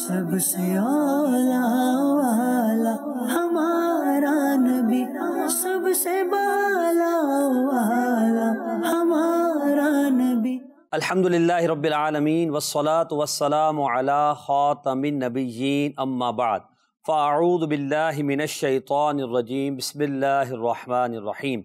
سب سے اولا والا ہمارا نبی، سب سے بالا والا ہمارا نبی۔ الحمدللہ رب العالمین والصلاة والسلام علی خاتم النبیین اما بعد فاعوذ باللہ من الشیطان الرجیم بسم اللہ الرحمن الرحیم۔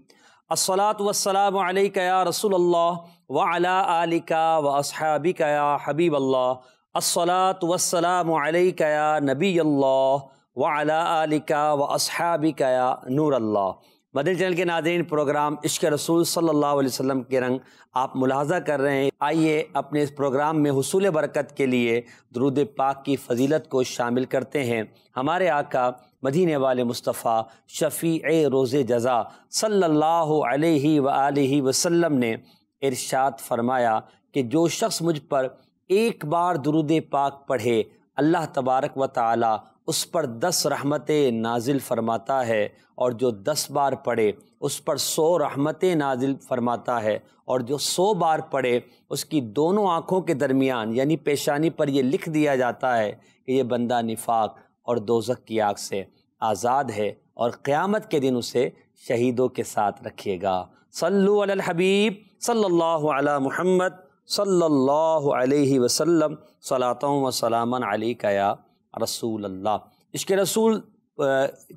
الصلاة والسلام علیک یا رسول اللہ وعلی آلک واصحابک یا حبیب اللہ۔ الصلاة والسلام علیک یا نبی اللہ وعلی آلک واصحابک یا نور اللہ۔ مدنی چینل کے ناظرین، پروگرام عشق رسول صلی اللہ علیہ وسلم کے رنگ آپ ملاحظہ کر رہے ہیں۔ آئیے اپنے اس پروگرام میں حصول برکت کے لیے درود پاک کی فضیلت کو شامل کرتے ہیں۔ ہمارے آقا مدینے والے مصطفیٰ شفیع روز جزا صلی اللہ علیہ وآلہ وسلم نے ارشاد فرمایا کہ جو شخص مجھ پر ایک بار درود پاک پڑھے، اللہ تبارک و تعالی اس پر 10 رحمتیں نازل فرماتا ہے، اور جو 10 بار پڑھے اس پر 100 رحمتیں نازل فرماتا ہے، اور جو 100 بار پڑھے اس کی دونوں آنکھوں کے درمیان یعنی پیشانی پر یہ لکھ دیا جاتا ہے کہ یہ بندہ نفاق اور دوزخ کی آگ سے آزاد ہے، اور قیامت کے دن اسے شہیدوں کے ساتھ رکھیے گا۔ صلو علی الحبیب صلی اللہ علی محمد صلی اللہ علیہ وسلم، صلاۃ و سلاما علیک یا رسول اللہ۔ عشق رسول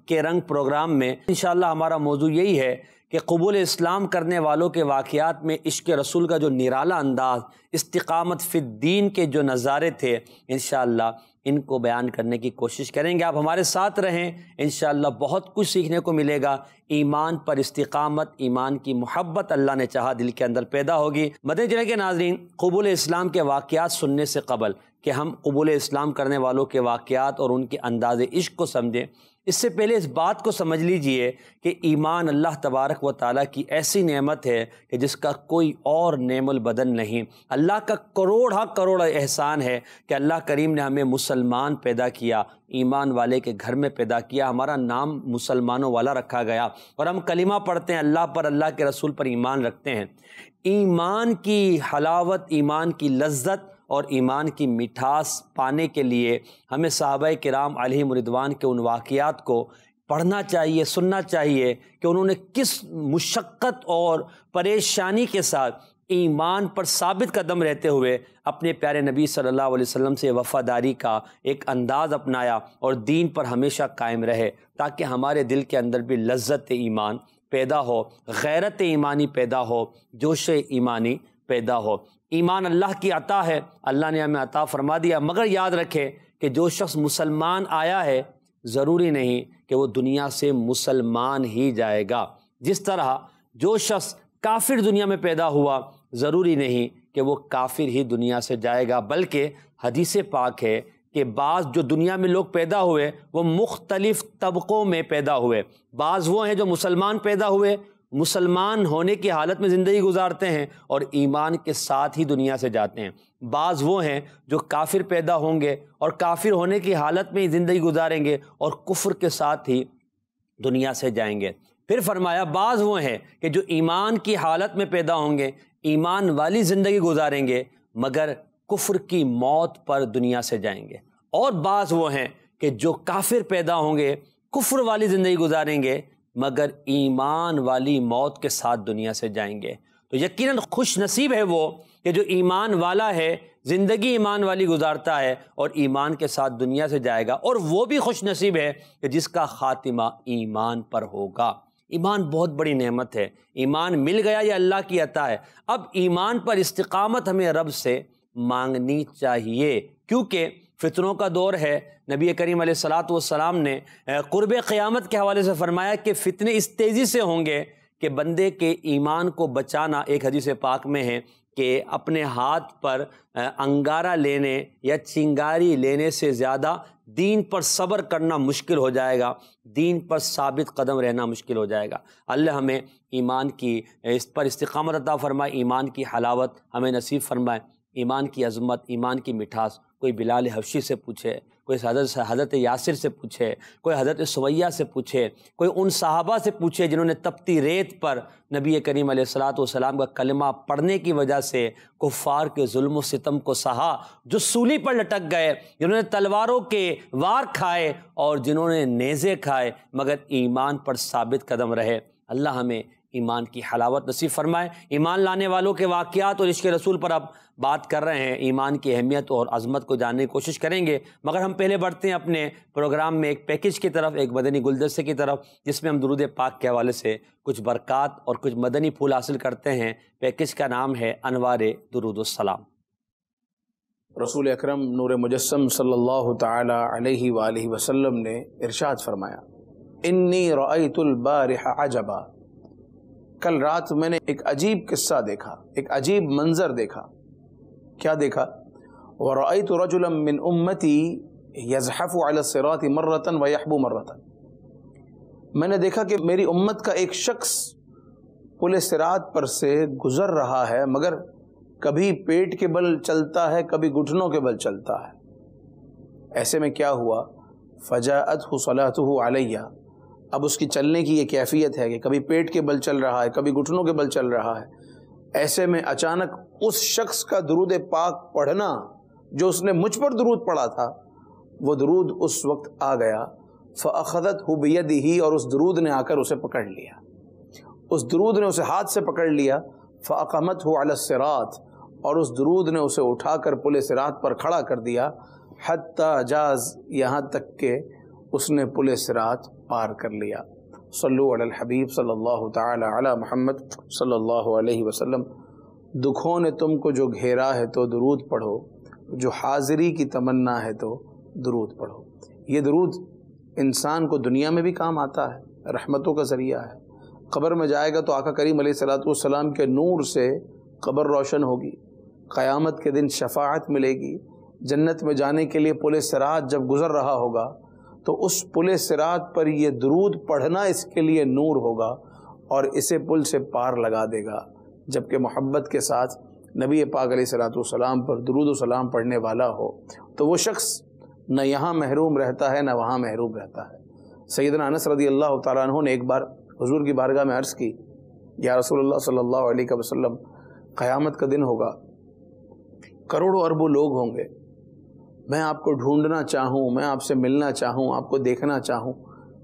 کے رنگ پروگرام میں انشاءاللہ ہمارا موضوع یہی ہے کہ قبول اسلام کرنے والوں کے واقعات میں عشق رسول کا جو نرالا انداز، استقامت فی الدین کے جو نظارے تھے، انشاءاللہ ان کو بیان کرنے کی کوشش کریں گے۔ آپ ہمارے ساتھ رہیں، انشاءاللہ بہت کچھ سیکھنے کو ملے گا۔ ایمان پر استقامت، ایمان کی محبت اللہ نے چاہا دل کے اندر پیدا ہوگی۔ مدنی چینل کے ناظرین، قبول اسلام کے واقعات سننے سے قبل کہ ہم قبول اسلام کرنے والوں کے واقعات اور ان کے انداز عشق کو سمجھیں، اس سے پہلے اس بات کو سمجھ لیجئے کہ ایمان اللہ تبارک و تعالیٰ کی ایسی نعمت ہے کہ جس کا کوئی اور نعم البدل نہیں۔ اللہ کا کروڑ احسان ہے کہ اللہ کریم نے ہمیں مسلمان پیدا کیا، ایمان والے کے گھر میں پیدا کیا، ہمارا نام مسلمانوں والا رکھا گیا، اور ہم کلمہ پڑھتے ہیں، اللہ پر، اللہ کے رسول پر ایمان رکھتے ہیں۔ ایمان کی حلاوت، ایمان کی لذت اور ایمان کی مٹھاس پانے کے لیے ہمیں صحابہ کرام علیہم رضوان کے ان واقعات کو پڑھنا چاہیے، سننا چاہیے کہ انہوں نے کس مشقت اور پریشانی کے ساتھ ایمان پر ثابت قدم رہتے ہوئے اپنے پیارے نبی صلی اللہ علیہ وسلم سے وفاداری کا ایک انداز اپنایا اور دین پر ہمیشہ قائم رہے، تاکہ ہمارے دل کے اندر بھی لذت ایمان پیدا ہو، غیرت ایمانی پیدا ہو، جوش ایمانی پیدا ہو۔ ایمان اللہ کی عطا ہے، اللہ نے ہمیں عطا فرما دیا، مگر یاد رکھے کہ جو شخص مسلمان آیا ہے ضروری نہیں کہ وہ دنیا سے مسلمان ہی جائے گا۔ جس طرح جو شخص کافر دنیا میں پیدا ہوا ضروری نہیں کہ وہ کافر ہی دنیا سے جائے گا، بلکہ حدیث پاک ہے کہ بعض جو دنیا میں لوگ پیدا ہوئے وہ مختلف طبقوں میں پیدا ہوئے۔ بعض وہ ہیں جو مسلمان پیدا ہوئے، مسلمان ہونے کی حالت میں زندگی گزارتے ہیں اور ایمان کے ساتھ ہی دنیا سے جاتے ہیں۔ بعض وہ ہیں جو کافر پیدا ہوں گے اور کافر ہونے کی حالت میں ہی زندگی گزاریں گے اور کفر کے ساتھ ہی دنیا سے جائیں گے۔ پھر فرمایا بعض وہ ہیں کہ جو ایمان کی حالت میں پیدا ہوں گے، ایمان والی زندگی گزاریں گے، مگر کفر کی موت پر دنیا سے جائیں گے، اور بعض وہ ہیں کہ جو کافر پیدا ہوں گے، کفر والی زندگی گزاریں گے، مگر ایمان والی موت کے ساتھ دنیا سے جائیں گے۔ تو یقیناً خوش نصیب ہے وہ کہ جو ایمان والا ہے، زندگی ایمان والی گزارتا ہے اور ایمان کے ساتھ دنیا سے جائے گا، اور وہ بھی خوش نصیب ہے کہ جس کا خاتمہ ایمان پر ہوگا۔ ایمان بہت بڑی نعمت ہے، ایمان مل گیا یہ اللہ کی عطا ہے۔ اب ایمان پر استقامت ہمیں رب سے مانگنی چاہیے، کیونکہ فتنوں کا دور ہے۔ نبی کریم علیہ الصلاۃ والسلام نے قرب قیامت کے حوالے سے فرمایا کہ فتنے اس تیزی سے ہوں گے کہ بندے کے ایمان کو بچانا، ایک حدیث پاک میں ہے کہ اپنے ہاتھ پر انگارہ لینے یا چنگاری لینے سے زیادہ دین پر صبر کرنا مشکل ہو جائے گا، دین پر ثابت قدم رہنا مشکل ہو جائے گا۔ اللہ ہمیں ایمان کی اس پر استقامت عطا فرمائے، ایمان کی حلاوت ہمیں نصیب فرمائے، ایمان کی عظمت، ایمان کی مٹھاس کوئی بلال حبشی سے پوچھے، کوئی حضرت یاسر سے پوچھے، کوئی حضرت سمیہ سے پوچھے، کوئی ان صحابہ سے پوچھے جنہوں نے تپتی ریت پر نبی کریم علیہ الصلوۃ والسلام کا کلمہ پڑھنے کی وجہ سے کفار کے ظلم و ستم کو سہا، جو سولی پر لٹک گئے، جنہوں نے تلواروں کے وار کھائے اور جنہوں نے نیزے کھائے مگر ایمان پر ثابت قدم رہے۔ اللہ ہمیں ایمان کی حلاوت نصیب فرمائے۔ ایمان لانے والوں کے واقعات اور عشق رسول پر اب بات کر رہے ہیں، ایمان کی اہمیت اور عظمت کو جاننے کی کوشش کریں گے، مگر ہم پہلے بڑھتے ہیں اپنے پروگرام میں ایک پیکج کی طرف، ایک مدنی گلدستے کی طرف، جس میں ہم درود پاک کے حوالے سے کچھ برکات اور کچھ مدنی پھول حاصل کرتے ہیں۔ پیکج کا نام ہے انوار درود السلام۔ رسول اکرم نور مجسم صلی اللہ تعالی علیہ وآلہ وسلم نے ارشاد فرمایا، انی رأیت البارح عجبا، کل رات میں نے ایک عجیب قصہ دیکھا، ایک عجیب منظر دیکھا۔ کیا دیکھا؟ وَرَأَيْتُ رَجُلًا مِّنْ أُمَّتِي يَزْحَفُ عَلَى الصِّرَاطِ مَرَّةً وَيَحْبُو مَرَّةً، میں نے دیکھا کہ میری امت کا ایک شخص پل صراط پر سے گزر رہا ہے، مگر کبھی پیٹ کے بل چلتا ہے، کبھی گھٹنوں کے بل چلتا ہے۔ ایسے میں کیا ہوا؟ فَجَاءَتْهُ صَلَاتُهُ عَلَيَّ، اب اس کی چلنے کی یہ کیفیت ہے کہ کبھی پیٹ کے بل چل رہا ہے، کبھی گھٹنوں کے بل چل رہا ہے۔ ایسے میں اچانک اس شخص کا درود پاک پڑھنا جو اس نے مجھ پر درود پڑھا تھا، وہ درود اس وقت آ گیا۔ فَأَخَذَتْهُ بِيَدِهِ، اور اس درود نے آ کر اسے پکڑ لیا، اس درود نے اسے ہاتھ سے پکڑ لیا۔ فَأَقَمَتْهُ عَلَى الصِّرَاطِ، اور اس درود نے اسے اٹھا کر پل صراط پر کھڑا کر دیا۔ حَتَّى جاز، یہاں تک کہ اس نے پل صراط پار کر لیا۔ صلو علی الحبیب صلی اللہ تعالی علی محمد صلی اللہ علیہ وسلم۔ دکھوں نے تم کو جو گھیرا ہے تو درود پڑھو، جو حاضری کی تمنا ہے تو درود پڑھو۔ یہ درود انسان کو دنیا میں بھی کام آتا ہے، رحمتوں کا ذریعہ ہے۔ قبر میں جائے گا تو آقا کریم علیہ الصلوۃ والسلام کے نور سے قبر روشن ہوگی، قیامت کے دن شفاعت ملے گی۔ جنت میں جانے کے لیے پل صراط جب گزر رہا ہوگا تو اس پل صراط پر یہ درود پڑھنا اس کے لیے نور ہوگا اور اسے پل سے پار لگا دے گا۔ جبکہ محبت کے ساتھ نبی پاک علیہ الصلوۃ والسلام پر درود و سلام پڑھنے والا ہو تو وہ شخص نہ یہاں محروم رہتا ہے نہ وہاں محروم رہتا ہے۔ سیدنا انس رضی اللہ تعالیٰ عنہ نے ایک بار حضور کی بارگاہ میں عرض کی، یا رسول اللہ صلی اللہ علیہ وسلم، قیامت کا دن ہوگا، کروڑوں اربوں لوگ ہوں گے، میں آپ کو ڈھونڈنا چاہوں، میں آپ سے ملنا چاہوں، آپ کو دیکھنا چاہوں،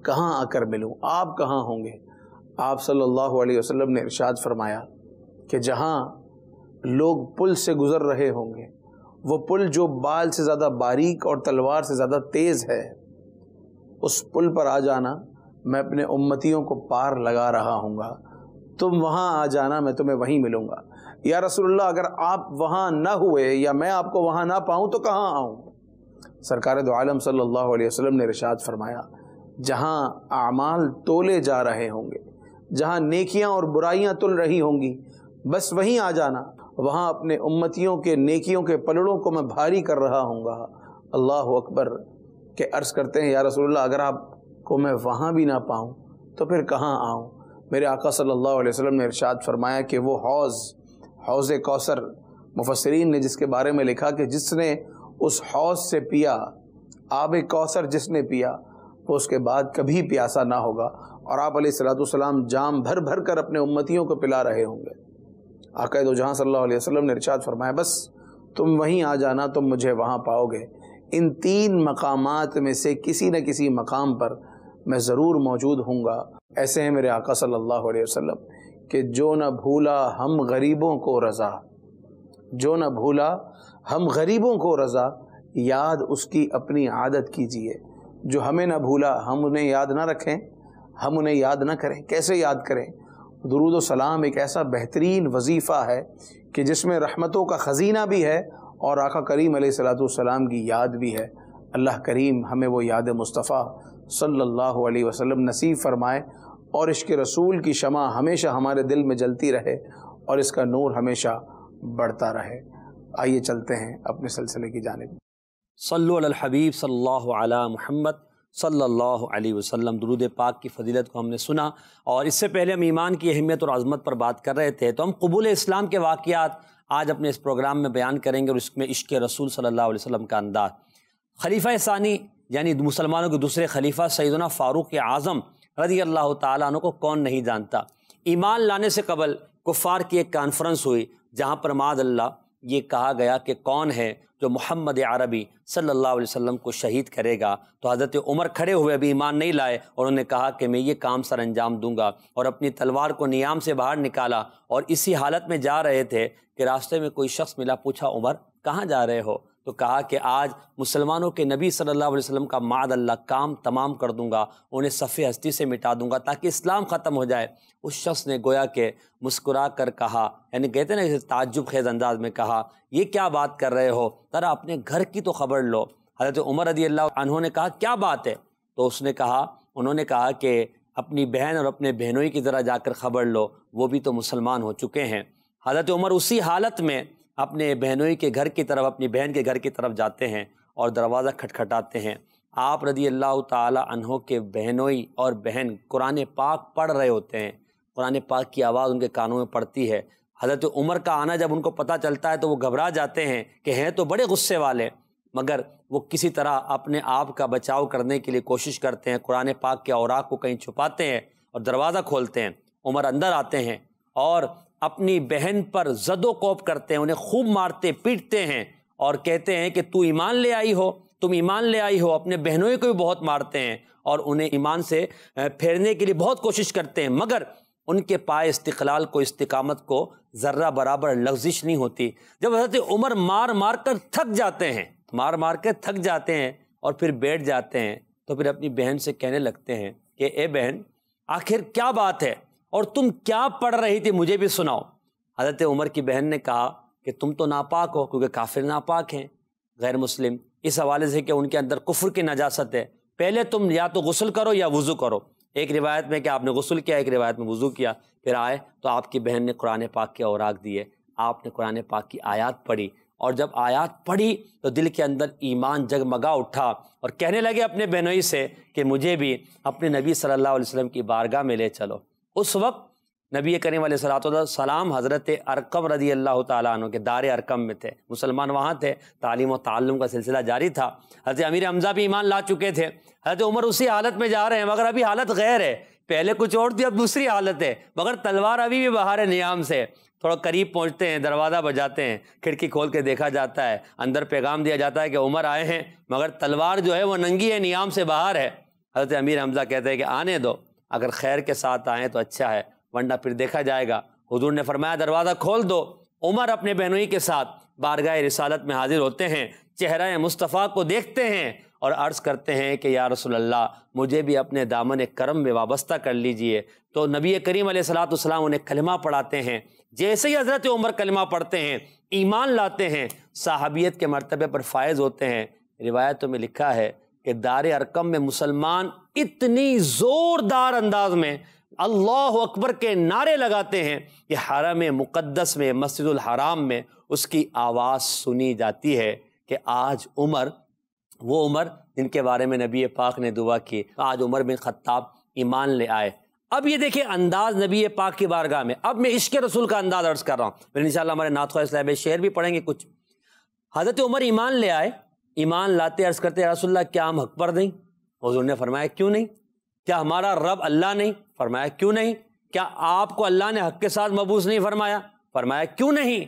کہاں آ کر ملوں؟ آپ کہاں ہوں گے؟ آپ صلی اللہ علیہ وسلم نے ارشاد فرمایا کہ جہاں لوگ پل سے گزر رہے ہوں گے، وہ پل جو بال سے زیادہ باریک اور تلوار سے زیادہ تیز ہے، اس پل پر آ جانا، میں اپنے امتیوں کو پار لگا رہا ہوں گا، تم وہاں آ جانا، میں تمہیں وہیں ملوں گا۔ یا رسول اللہ، اگر آپ وہاں نہ ہوئے یا میں آپ کو وہاں نہ پاؤں تو کہاں آؤں؟ سرکار دو عالم صلی اللہ علیہ وسلم نے ارشاد فرمایا، جہاں اعمال تولے جا رہے ہوں گے، جہاں نیکیاں اور برائیاں تل رہی ہوں گی، بس وہیں آ جانا، وہاں اپنے امتیوں کے نیکیوں کے پلڑوں کو میں بھاری کر رہا ہوں گا۔ اللہ اکبر۔ کہ عرض کرتے ہیں، یا رسول اللہ، اگر آپ کو میں وہاں بھی نہ پاؤں تو پھر کہاں آؤں؟ میرے آقا صلی اللہ علیہ وسلم نے ارشاد فرمایا کہ وہ حوض کوثر، مفسرین نے جس کے بارے میں لکھا کہ جس نے اس حوض سے پیا، آب کوثر جس نے پیا، وہ اس کے بعد کبھی پیاسا نہ ہوگا، اور آپ علیہ الصلوۃ والسلام جام بھر بھر کر اپنے امتیوں کو پلا رہے ہوں گے۔ آقا دو جہاں صلی اللہ علیہ وسلم نے ارشاد فرمایا، بس تم وہیں آ جانا، تم مجھے وہاں پاؤ گے۔ ان تین مقامات میں سے کسی نہ کسی مقام پر میں ضرور موجود ہوں گا۔ ایسے ہیں میرے آقا صلی اللہ علیہ وسلم کہ جو نہ بھولا ہم غریبوں کو رضا، جو نہ بھولا ہم غریبوں کو رضا، یاد اس کی اپنی عادت کیجیے۔ جو ہمیں نہ بھولا ہم انہیں یاد نہ رکھیں، ہم انہیں یاد نہ کریں، کیسے یاد کریں؟ درود و سلام ایک ایسا بہترین وظیفہ ہے کہ جس میں رحمتوں کا خزینہ بھی ہے اور آقا کریم علیہ الصلوۃ والسلام کی یاد بھی ہے۔ اللہ کریم ہمیں وہ یاد مصطفیٰ صلی اللہ علیہ وسلم نصیب فرمائے، اور عشق رسول کی شمع ہمیشہ ہمارے دل میں جلتی رہے اور اس کا نور ہمیشہ بڑھتا رہے۔ آئیے چلتے ہیں اپنے سلسلے کی جانب۔ صلو علی الحبیب صلی اللہ علی محمد صلی اللہ علیہ وسلم۔ درود پاک کی فضیلت کو ہم نے سنا، اور اس سے پہلے ہم ایمان کی اہمیت اور عظمت پر بات کر رہے تھے، تو ہم قبول اسلام کے واقعات آج اپنے اس پروگرام میں بیان کریں گے، اور اس میں عشق رسول صلی اللہ علیہ وسلم کا انداز۔ خلیفہ ثانی یعنی مسلمانوں کے دوسرے خلیفہ سیدنا فاروق اعظم رضی اللہ تعالیٰ عنہ کو کون نہیں جانتا۔ ایمان لانے سے قبل کفار کی ایک کانفرنس ہوئی جہاں پر معاذ اللہ یہ کہا گیا کہ کون ہے جو محمد عربی صلی اللہ علیہ وسلم کو شہید کرے گا، تو حضرت عمر کھڑے ہوئے ابھی ایمان نہیں لائے، اور انہوں نے کہا کہ میں یہ کام سر انجام دوں گا، اور اپنی تلوار کو نیام سے باہر نکالا، اور اسی حالت میں جا رہے تھے کہ راستے میں کوئی شخص ملا، پوچھا عمر کہاں جا رہے ہو؟ تو کہا کہ آج مسلمانوں کے نبی صلی اللہ علیہ وسلم کا معاذ اللہ کام تمام کر دوں گا، انہیں صف ہستی سے مٹا دوں گا تاکہ اسلام ختم ہو جائے۔ اس شخص نے گویا کہ مسکرا کر کہا، یعنی کہتے ہیں نا تعجب خیز انداز میں کہا، یہ کیا بات کر رہے ہو، ذرا اپنے گھر کی تو خبر لو۔ حضرت عمر رضی اللہ عنہ نے کہا کیا بات ہے؟ تو انہوں نے کہا کہ اپنی بہن اور اپنے بہنوئی کی ذرا جا کر خبر لو، وہ بھی تو مسلمان ہو چکے ہیں۔ حضرت عمر اسی حالت میں اپنے بہنوئی کے گھر کی طرف، اپنی بہن کے گھر کی طرف جاتے ہیں اور دروازہ کھٹکھٹاتے ہیں۔ آپ رضی اللہ تعالی عنہ کے بہنوئی اور بہن قرآن پاک پڑھ رہے ہوتے ہیں، قرآن پاک کی آواز ان کے کانوں میں پڑتی ہے۔ حضرت عمر کا آنا جب ان کو پتہ چلتا ہے تو وہ گھبرا جاتے ہیں کہ ہیں تو بڑے غصے والے، مگر وہ کسی طرح اپنے آپ کا بچاؤ کرنے کے لیے کوشش کرتے ہیں، قرآن پاک کے اوراق کو کہیں چھپاتے ہیں اور دروازہ کھولتے ہیں۔ عمر اندر آتے ہیں اور اپنی بہن پر زد و کوب کرتے ہیں، انہیں خوب مارتے پیٹتے ہیں اور کہتے ہیں کہ تو ایمان لے آئی ہو، تم ایمان لے آئی ہو۔ اپنے بہنوں کو بھی بہت مارتے ہیں اور انہیں ایمان سے پھیرنے کے لیے بہت کوشش کرتے ہیں، مگر ان کے پائے استقلال کو، استقامت کو ذرہ برابر لغزش نہیں ہوتی۔ جب حضرت عمر مار مار کر تھک جاتے ہیں اور پھر بیٹھ جاتے ہیں، تو پھر اپنی بہن سے کہنے لگتے ہیں کہ اے بہن آخر کیا بات ہے اور تم کیا پڑھ رہی تھی، مجھے بھی سناؤ۔ حضرت عمر کی بہن نے کہا کہ تم تو ناپاک ہو، کیونکہ کافر ناپاک ہیں، غیر مسلم، اس حوالے سے کہ ان کے اندر کفر کی نجاست ہے، پہلے تم یا تو غسل کرو یا وضو کرو۔ ایک روایت میں کہ آپ نے غسل کیا، ایک روایت میں وضو کیا، پھر آئے تو آپ کی بہن نے قرآن پاک کے اوراق دیے، آپ نے قرآن پاک کی آیات پڑھی، اور جب آیات پڑھی تو دل کے اندر ایمان جگمگا اٹھا اور کہنے لگے اپنے بہنوئی سے کہ مجھے بھی اپنے نبی صلی اللہ علیہ وسلم کی بارگاہ میں لے چلو۔ اس وقت نبی کریم علیہ السلام حضرت ارقم رضی اللہ تعالیٰ عنہ کے دار ارقم میں تھے، مسلمان وہاں تھے، تعلیم و تعلم کا سلسلہ جاری تھا۔ حضرت امیر حمزہ بھی ایمان لا چکے تھے، حضرت عمر اسی حالت میں جا رہے ہیں، مگر ابھی حالت غیر ہے، پہلے کچھ اور تھی اب دوسری حالت ہے، مگر تلوار ابھی بھی باہر ہے نیام سے۔ تھوڑا قریب پہنچتے ہیں، دروازہ بجاتے ہیں، کھڑکی کھول کے دیکھا جاتا ہے، اندر پیغام دیا جاتا ہے کہ عمر آئے ہیں، مگر تلوار جو ہے وہ ننگی ہے، نیام سے باہر ہے۔ حضرت امیر حمزہ کہتے ہیں کہ آنے دو، اگر خیر کے ساتھ آئیں تو اچھا ہے، ورنہ پھر دیکھا جائے گا۔ حضور نے فرمایا دروازہ کھول دو۔ عمر اپنے بہنوئی کے ساتھ بارگاہ رسالت میں حاضر ہوتے ہیں، چہرہ مصطفیٰ کو دیکھتے ہیں اور عرض کرتے ہیں کہ یا رسول اللہ مجھے بھی اپنے دامن کرم میں وابستہ کر لیجئے۔ تو نبی کریم علیہ السلام انہیں کلمہ پڑھاتے ہیں۔ جیسے ہی حضرت عمر کلمہ پڑھتے ہیں، ایمان لاتے ہیں، صحابیت کے مرتبے پر فائز ہوتے ہیں۔ روایتوں میں لکھا ہے کہ دار ارقم میں مسلمان اتنی زوردار انداز میں اللہ اکبر کے نعرے لگاتے ہیں کہ حرم مقدس میں، مسجد الحرام میں اس کی آواز سنی جاتی ہے کہ آج عمر، وہ عمر جن کے بارے میں نبی پاک نے دعا کی، آج عمر بن خطاب ایمان لے آئے۔ اب یہ دیکھیں انداز نبی پاک کی بارگاہ میں۔ اب میں عشق رسول کا انداز عرض کر رہا ہوں، پھر انشاءاللہ ہمارے نعت خواہ صاحب شعر بھی پڑھیں گے کچھ۔ حضرت عمر ایمان لے آئے، ایمان لاتے عرض کرتے یا رسول اللہ کیا ہم حق پر نہیں؟ حضور نے فرمایا کیوں نہیں؟ کیا ہمارا رب اللہ نہیں؟ فرمایا کیوں نہیں؟ کیا آپ کو اللہ نے حق کے ساتھ مبعوث نہیں فرمایا؟ فرمایا کیوں نہیں؟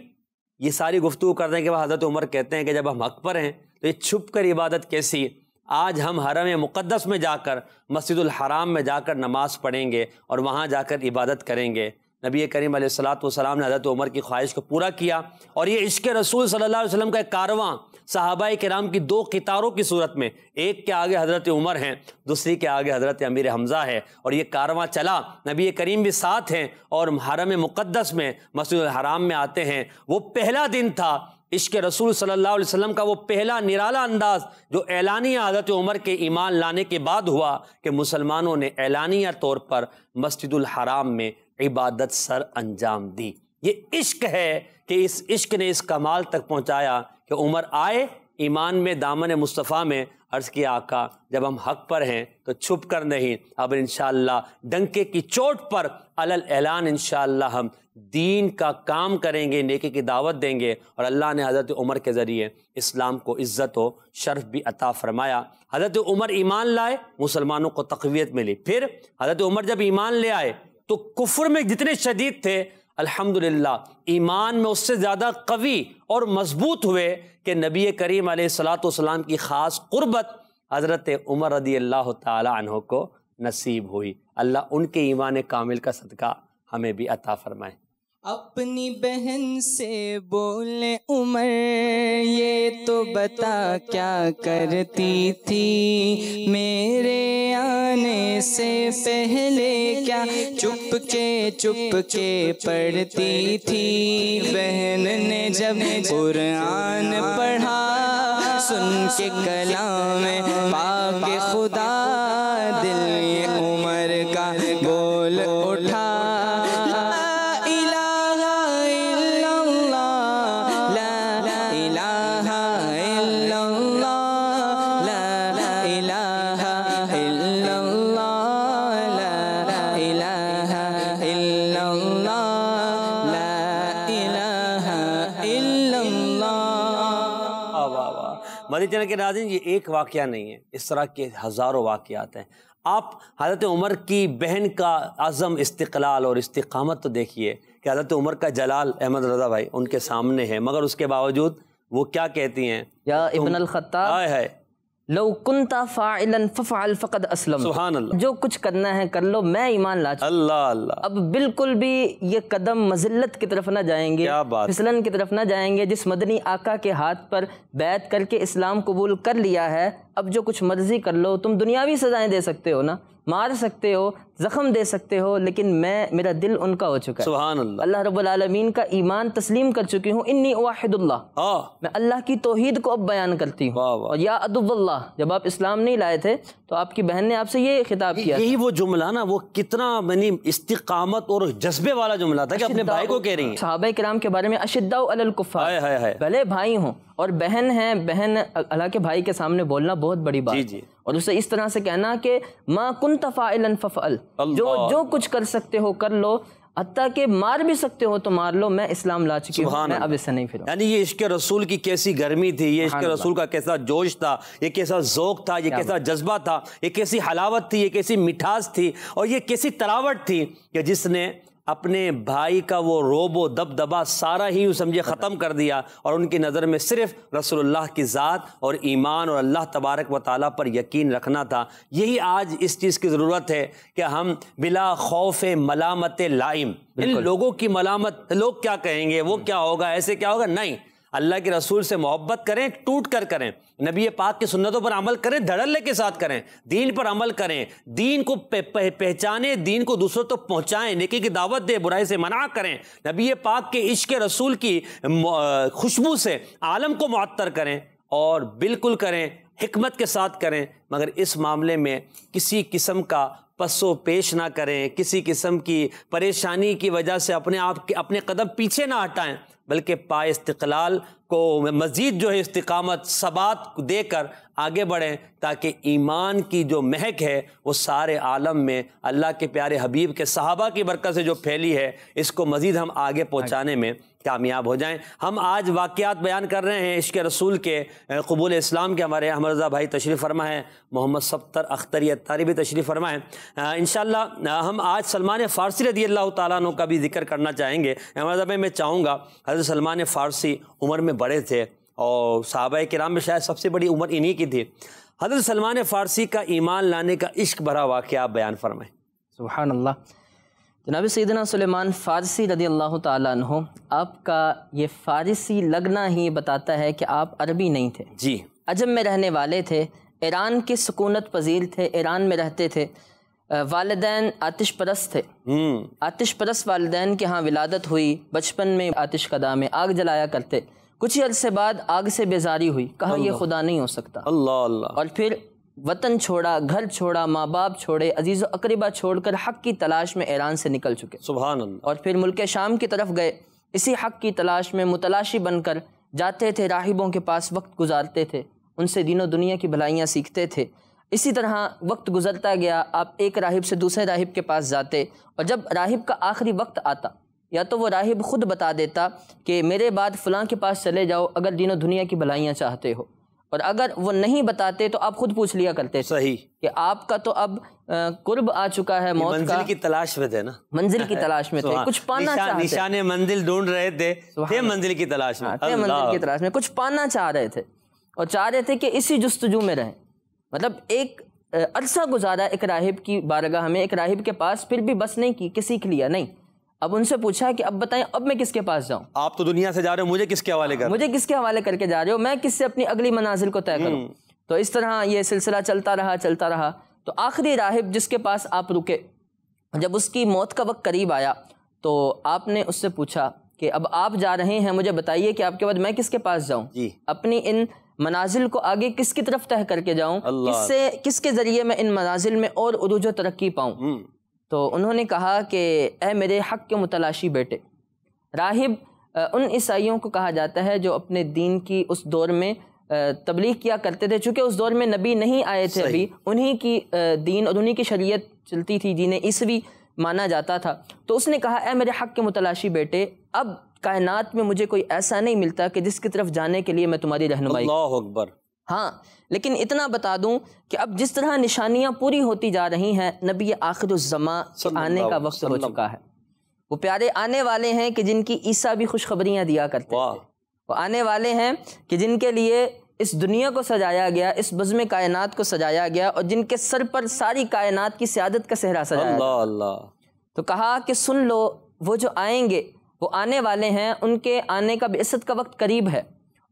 یہ ساری گفتگو کرنے کے بعد حضرت عمر کہتے ہیں کہ جب ہم حق پر ہیں تو یہ چھپ کر عبادت کیسی؟ آج ہم حرم مقدس میں جا کر، مسجد الحرام میں جا کر نماز پڑھیں گے اور وہاں جا کر عبادت کریں گے۔ نبی کریم علیہ السلام نے حضرت عمر کی خواہش کو پورا کیا، اور یہ عشق رسول صلی اللہ علیہ وسلم کا ایک کارواں صحابہ کرام کی دو قطاروں کی صورت میں، ایک کے آگے حضرت عمر ہیں، دوسری کے آگے حضرت امیر حمزہ ہے، اور یہ کارواں چلا، نبی کریم بھی ساتھ ہیں اور حرم مقدس میں، مسجد الحرام میں آتے ہیں۔ وہ پہلا دن تھا عشق رسول صلی اللہ علیہ وسلم کا، وہ پہلا نرالا انداز جو اعلانیہ حضرت عمر کے ایمان لانے کے بعد ہوا کہ مسلمانوں نے اعلانیہ طور پر مسجد الحرام میں عبادت سر انجام دی۔ یہ عشق ہے کہ اس عشق نے اس کمال تک پہنچایا کہ عمر آئے ایمان میں دامن مصطفیٰ میں عرض کیا آقا جب ہم حق پر ہیں تو چھپ کر نہیں، اب انشاءاللہ ڈنکے کی چوٹ پر علل اعلان انشاءاللہ ہم دین کا کام کریں گے، نیکی کی دعوت دیں گے۔ اور اللہ نے حضرت عمر کے ذریعے اسلام کو عزت و شرف بھی عطا فرمایا۔ حضرت عمر ایمان لائے، مسلمانوں کو تقویت ملی۔ پھر حضرت عمر جب ایمان لے آئے تو کفر میں جتنے شدید تھے الحمدللہ ایمان میں اس سے زیادہ قوی اور مضبوط ہوئے کہ نبی کریم علیہ الصلوۃ والسلام کی خاص قربت حضرت عمر رضی اللہ تعالی عنہ کو نصیب ہوئی۔ اللہ ان کے ایمان کامل کا صدقہ ہمیں بھی عطا فرمائے۔ اپنی بہن سے بولے عمر یہ تو بتا کیا کرتی تھی، میرے آنے سے پہلے کیا چپ کے پڑھتی تھی۔ بہن نے جب قرآن پڑھا سن کے کلام پاک خدا، دل عمر کا بول اٹھا مدینہ کے ناظرین، یہ ایک واقعہ نہیں ہے، اس طرح کے ہزاروں واقعات ہیں۔ آپ حضرت عمر کی بہن کا عزم، استقلال اور استقامت تو دیکھیے کہ حضرت عمر کا جلال احمد رضا بھائی ان کے سامنے ہے، مگر اس کے باوجود وہ کیا کہتی ہیں؟ یا ابن الخطاب ہائے ہائے لو کنت فاعلا ففعل فقد اسلم، سبحان اللہ، جو کچھ کرنا ہے کر لو، میں ایمان لا چکا۔ اللہ اللہ، اب بالکل بھی یہ قدم مذلت کی طرف نہ جائیں گے، پھسلن کی طرف نہ جائیں گے۔ جس مدنی آقا کے ہاتھ پر بیعت کر کے اسلام قبول کر لیا ہے، اب جو کچھ مرضی کر لو، تم دنیاوی سزائیں دے سکتے ہو نا، مار سکتے ہو، زخم دے سکتے ہو، لیکن میرا دل ان کا ہو چکا ہے۔ سبحان اللہ، اللہ رب العالمین کا ایمان تسلیم کر چکی ہوں۔ انی اوحد اللہ، میں اللہ کی توحید کو اب بیان کرتی ہوں۔ اور یا عدو اللہ، جب آپ اسلام نہیں لائے تھے تو آپ کی بہن نے آپ سے یہ خطاب کیا، یہی وہ جملہ نا، وہ کتنا استقامت اور جذبے والا جملہ تھا کہ اپنے بھائی کو کہہ رہی ہیں۔ صحابہ کرام کے بارے میں اشداء علی الکفار، بھلے بھائی ہوں اور بہن ہیں، بہن اللہ کے بھائی کے سامنے بولنا بہت بڑی بات ہے، اور اسے اس طرح سے کہنا کہ ما کنت فاعلا ففعل، جو کچھ کر سکتے ہو کر لو، حتیٰ کہ مار بھی سکتے ہو تو مار لو، میں اسلام لا چکی ہوں، میں اب اس سے نہیں پھروں۔ یعنی یہ عشق رسول کی کیسی گرمی تھی، یہ عشق رسول کا کیسا جوش تھا، یہ کیسا ذوق تھا، یہ کیسا جذبہ تھا، یہ کیسی حلاوت تھی، یہ کیسی مٹھاس تھی، اور یہ کیسی تراوٹ تھی کہ جس نے اپنے بھائی کا وہ روب و دبدبا سارا ہی سمجھے ختم کر دیا، اور ان کی نظر میں صرف رسول اللہ کی ذات اور ایمان اور اللہ تبارک و تعالیٰ پر یقین رکھنا تھا۔ یہی آج اس چیز کی ضرورت ہے کہ ہم بلا خوف ملامت لائم، ان لوگوں کی ملامت، لوگ کیا کہیں گے، وہ کیا ہوگا، ایسے کیا ہوگا، نہیں، اللہ کے رسول سے محبت کریں، ٹوٹ کر کریں، نبی پاک کی سنتوں پر عمل کریں، دھڑلے کے ساتھ کریں، دین پر عمل کریں، دین کو پہچانیں، دین کو دوسروں تک پہنچائیں، نیکی کی دعوت دیں، برائی سے منع کریں، نبی پاک کے عشق رسول کی خوشبو سے عالم کو معطر کریں، اور بالکل کریں، حکمت کے ساتھ کریں، مگر اس معاملے میں کسی قسم کا پس و پیش نہ کریں، کسی قسم کی پریشانی کی وجہ سے اپنے قدم پیچھے نہ ہٹائیں، بلکہ پائے استقلال کو مزید جو ہے استقامت ثبات دے کر آگے بڑھیں، تاکہ ایمان کی جو مہک ہے وہ سارے عالم میں اللہ کے پیارے حبیب کے صحابہ کی برکت سے جو پھیلی ہے، اس کو مزید ہم آگے پہنچانے میں کامیاب ہو جائیں۔ ہم آج واقعات بیان کر رہے ہیں عشق رسول کے، قبول اسلام کے۔ ہمارے احمد رضا بھائی تشریف فرما ہے، محمد ستر اختری اتاری بھی تشریف فرما ہے۔ انشاءاللہ ہم آج سلمان فارسی رضی اللہ تعالیٰ عنہ کا بھی ذکر کرنا چاہیں گے۔ احمد رضا بھائی، میں چاہوں گا، حضرت سلمان فارسی عمر میں بڑے تھے، اور صحابہ کرام میں شاید سب سے بڑی عمر انہی کی تھی۔ حضرت سلمان فارسی کا ایمان لانے کا عشق بھرا واقعہ آپ بیان فرمائیں۔ سبحان اللہ۔ جناب سیدنا سلیمان فارسی رضی اللہ تعالیٰ عنہ، آپ کا یہ فارسی لگنا ہی بتاتا ہے کہ آپ عربی نہیں تھے، جی، عجم میں رہنے والے تھے، ایران کے سکونت پذیر تھے، ایران میں رہتے تھے، والدین آتش پرست تھے، آتش پرست والدین کے ہاں ولادت ہوئی، بچپن میں آتش کدا میں آگ جلایا کرتے، کچھ ہی عرصے بعد آگ سے بیزاری ہوئی، کہا یہ خدا نہیں ہو سکتا، اللہ اللہ، اور پھر وطن چھوڑا، گھر چھوڑا، ماں باپ چھوڑے، عزیز و اقربا چھوڑ کر حق کی تلاش میں ایران سے نکل چکے، سبحان اللہ، اور پھر ملک شام کی طرف گئے، اسی حق کی تلاش میں متلاشی بن کر جاتے تھے راہبوں کے پاس، وقت گزارتے تھے، ان سے دین و دنیا کی بھلائیاں سیکھتے تھے۔ اسی طرح وقت گزرتا گیا، آپ ایک راہب سے دوسرے راہب کے پاس جاتے، اور جب راہب کا آخری وقت آتا یا تو وہ راہب خود بتا دیتا کہ میرے بعد فلاں کے پاس چلے جاؤ اگر دین و دنیا کی بھلائیاں چاہتے ہو، اور اگر وہ نہیں بتاتے تو آپ خود پوچھ لیا کرتے تھے صحیح کہ آپ کا تو اب قرب آ چکا ہے موت کا، منزل کی تلاش میں تھے نا، منزل کی تلاش میں تھے، کچھ پانا چاہتے، نشان منزل ڈھونڈ رہے تھے منزل کی تلاش میں، تھے منزل کی تلاش میں، کچھ پانا چاہ رہے تھے اور چاہ رہے تھے کہ اسی جستجو میں رہیں۔ مطلب ایک عرصہ گزارا ایک راہب کی بارگاہ میں، ایک راہب کے پاس، پھر بھی بس نہیں کی کہ سیکھ لیا، نہیں، اب ان سے پوچھا کہ اب بتائیں اب میں کس کے پاس جاؤں؟ آپ تو دنیا سے جا رہے ہو، مجھے کس کے حوالے کر مجھے کس کے حوالے کر کے جا رہے ہو، میں کس سے اپنی اگلی منازل کو طے کروں؟ تو اس طرح یہ سلسلہ چلتا رہا تو آخری راہب جس کے پاس آپ رکے، جب اس کی موت کا وقت قریب آیا تو آپ نے اس سے پوچھا کہ اب آپ جا رہے ہیں، مجھے بتائیے کہ آپ کے بعد میں کس کے پاس جاؤں؟ اپنی ان منازل کو آگے کس کی طرف طے کر کے جاؤں، کس کے ذریعے میں ان منازل میں اور عروج و ترقی پاؤں؟ تو انہوں نے کہا کہ اے میرے حق کے متلاشی بیٹے، راہب ان عیسائیوں کو کہا جاتا ہے جو اپنے دین کی اس دور میں تبلیغ کیا کرتے تھے، چونکہ اس دور میں نبی نہیں آئے تھے ابھی، انہی کی دین اور انہی کی شریعت چلتی تھی، دین عیسوی مانا جاتا تھا۔ تو اس نے کہا اے میرے حق کے متلاشی بیٹے، اب کائنات میں مجھے کوئی ایسا نہیں ملتا کہ جس کی طرف جانے کے لیے میں تمہاری رہنمائی، اللہ اکبر، ہاں، لیکن اتنا بتا دوں کہ اب جس طرح نشانیاں پوری ہوتی جا رہی ہیں، نبی آخر الزماں آنے کا وقت ہو چکا ہے۔ وہ پیارے آنے والے ہیں کہ جن کی عیسیٰ بھی خوشخبریاں دیا کرتے تھے، وہ آنے والے ہیں کہ جن کے لیے اس دنیا کو سجایا گیا، اس بزم کائنات کو سجایا گیا، اور جن کے سر پر ساری کائنات کی سیادت کا صحرا سجایا گیا۔ اللہ، تو کہا کہ سن لو، وہ جو آئیں گے، وہ آنے والے ہیں، ان کے آنے کا بعثت کا وقت قریب ہے،